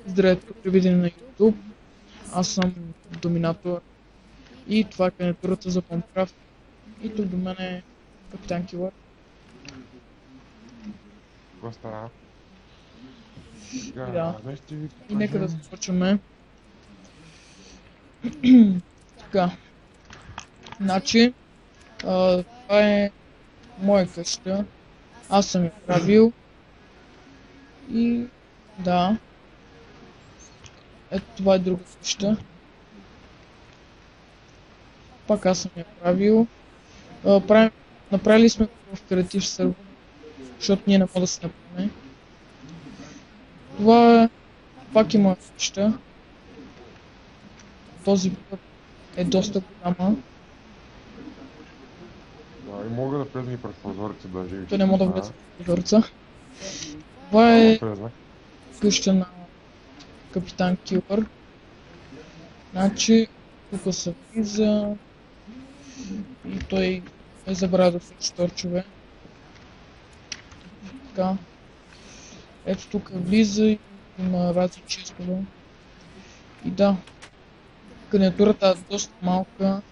Здравейте, потребители на YouTube. Аз съм Доминатор и това е кандидатурата за Пъмпраф. И тук до мен е Капитан Килър. Какво става? Да. Днес ще ви И нека да покажем. започваме. Така. Значи, това е моя къща. Аз съм я правил. И да. Ето това е друга къща. Пак аз съм я правил. Направили сме в креатив сервер, защото ние не можем да се направим. Това пак има къща. Този път е доста голяма. Да, и мога да влезна и през прозореца даже. Той не мога да влезе в прозореца. Това е Влезна. къща на Капитан Килър. Значи, тук се влиза и той е забравя да включи торчове. Така. Ето тук влиза и има разни честове. И да, кандидатурата е доста малка.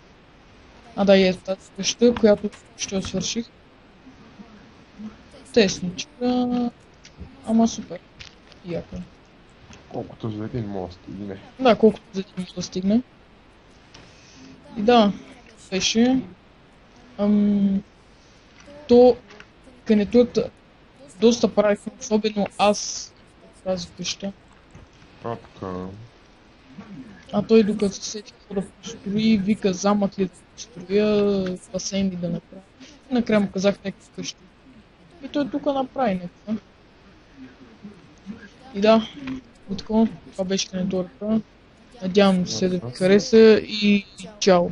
Да, и ето тази къща, която ще я свърших. Тесничка, ама супер. Яка. Колкото за един мост или не. Да, колкото за един може да стигне. И да, беше. То кандидатурата доста правихме, особено аз в тази къща. Така. А той докато се сети какво да построи, вика замък ли да построя, басейн ли да направя. И накрая му казах някакви къщи. И той тук направи някаква. И да, от това беше кандидатурата. Надявам се да ви хареса и чао!